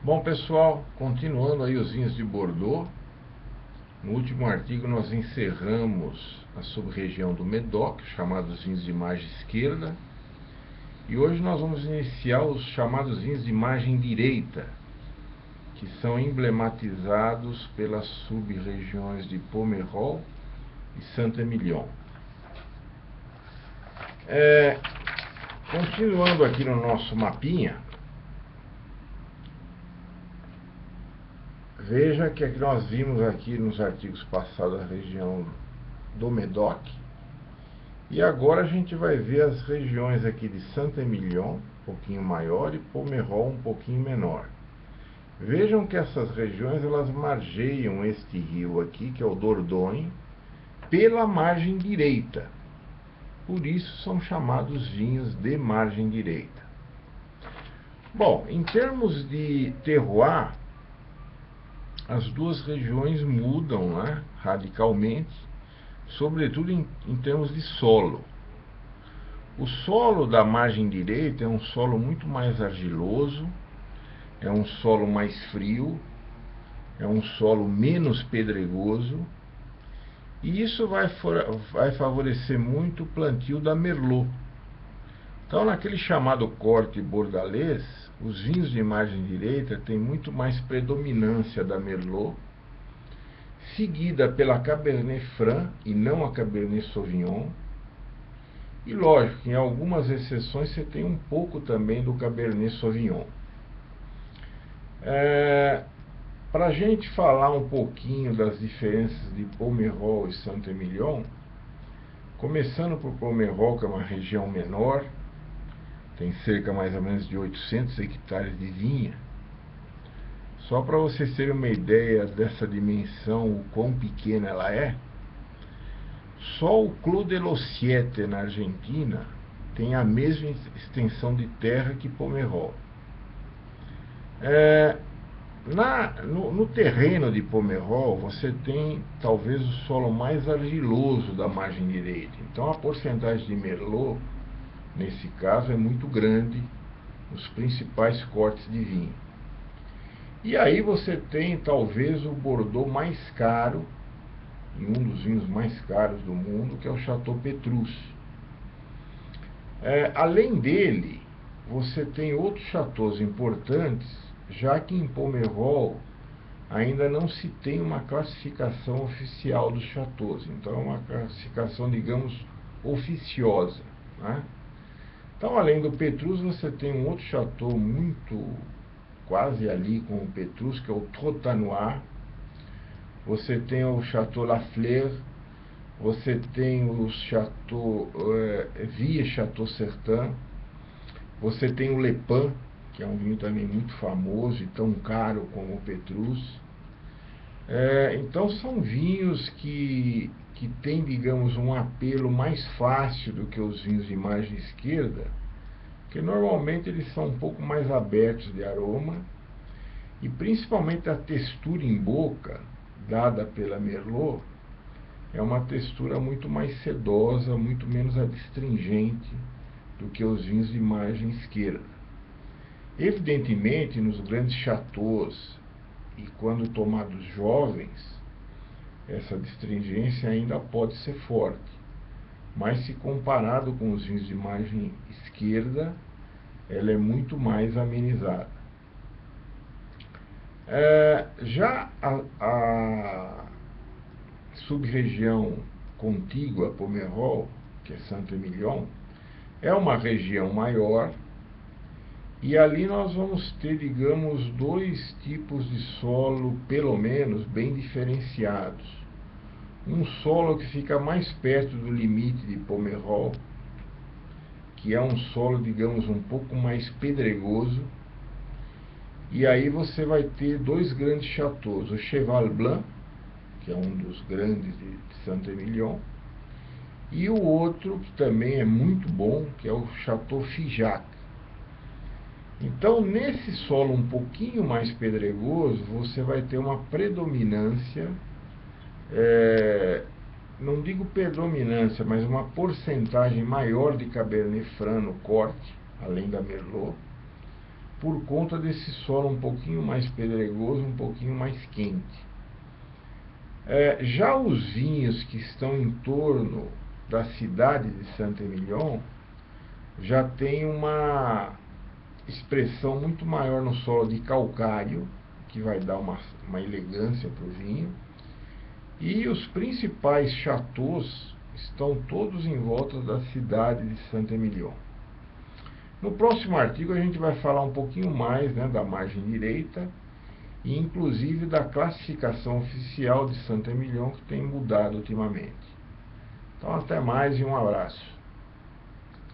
Bom, pessoal, continuando aí os vinhos de Bordeaux. No último artigo nós encerramos a sub-região do Médoc, chamados vinhos de margem esquerda, e hoje nós vamos iniciar os chamados vinhos de margem direita, que são emblematizados pelas sub-regiões de Pomerol e Saint-Emilion. Continuando aqui no nosso mapinha, veja que aqui nós vimos aqui nos artigos passados a região do Médoc, e agora a gente vai ver as regiões aqui de Saint-Emilion, um pouquinho maior, e Pomerol um pouquinho menor. Vejam que essas regiões elas margeiam este rio aqui, que é o Dordogne, pela margem direita. Por isso são chamados vinhos de margem direita. Bom, em termos de terroir, as duas regiões mudam, né, radicalmente, sobretudo em termos de solo. O solo da margem direita é um solo muito mais argiloso, é um solo mais frio, é um solo menos pedregoso, e isso vai favorecer muito o plantio da Merlot. Então, naquele chamado corte bordalês, os vinhos de margem direita têm muito mais predominância da Merlot, seguida pela Cabernet Franc e não a Cabernet Sauvignon. E lógico, em algumas exceções você tem um pouco também do Cabernet Sauvignon. Para a gente falar um pouquinho das diferenças de Pomerol e Saint-Emilion, começando por Pomerol, que é uma região menor, tem cerca mais ou menos de 800 hectares de vinha. Só para vocês terem uma ideia dessa dimensão, o quão pequena ela é, só o Clos de los Siete, na Argentina, tem a mesma extensão de terra que Pomerol. No terreno de Pomerol, você tem talvez o solo mais argiloso da margem direita. Então a porcentagem de Merlot, nesse caso, é muito grande nos principais cortes de vinho. E aí você tem talvez o Bordeaux mais caro, e um dos vinhos mais caros do mundo, que é o Chateau Petrus. Além dele, você tem outros chateaus importantes, já que em Pomerol ainda não se tem uma classificação oficial dos chateaus. Então é uma classificação, digamos, oficiosa, né? Então, além do Petrus, você tem um outro chateau muito quase ali com o Petrus, que é o Trotanoir. Você tem o Chateau Lafleur, você tem o Chateau Vie Chateau Certain, você tem o Le Pen, que é um vinho também muito famoso e tão caro como o Petrus. Então são vinhos que têm, digamos, um apelo mais fácil do que os vinhos de margem esquerda, que normalmente eles são um pouco mais abertos de aroma, e principalmente a textura em boca dada pela Merlot é uma textura muito mais sedosa, muito menos adstringente do que os vinhos de margem esquerda. Evidentemente, nos grandes chateaus e quando tomados jovens, essa adstringência ainda pode ser forte, mas se comparado com os vinhos de margem esquerda, ela é muito mais amenizada. Já a sub-região contígua a Pomerol, que é Saint-Emilion, é uma região maior, e ali nós vamos ter, digamos, dois tipos de solo, pelo menos, bem diferenciados. Um solo que fica mais perto do limite de Pomerol, que é um solo, digamos, um pouco mais pedregoso, e aí você vai ter dois grandes chateaus, o Cheval Blanc, que é um dos grandes de Saint-Emilion, e o outro que também é muito bom, que é o Chateau Figeac. Então, nesse solo um pouquinho mais pedregoso, você vai ter uma predominância, não digo predominância, mas uma porcentagem maior de Cabernet Franc no corte, além da Merlot. por conta desse solo um pouquinho mais pedregoso, um pouquinho mais quente. Já os vinhos que estão em torno da cidade de Saint-Émilion já tem uma expressão muito maior no solo de calcário, que vai dar uma elegância para o vinho. E os principais chateaus estão todos em volta da cidade de Saint-Émilion. No próximo artigo a gente vai falar um pouquinho mais, né, da margem direita e inclusive da classificação oficial de Saint-Émilion, que tem mudado ultimamente. Então até mais e um abraço.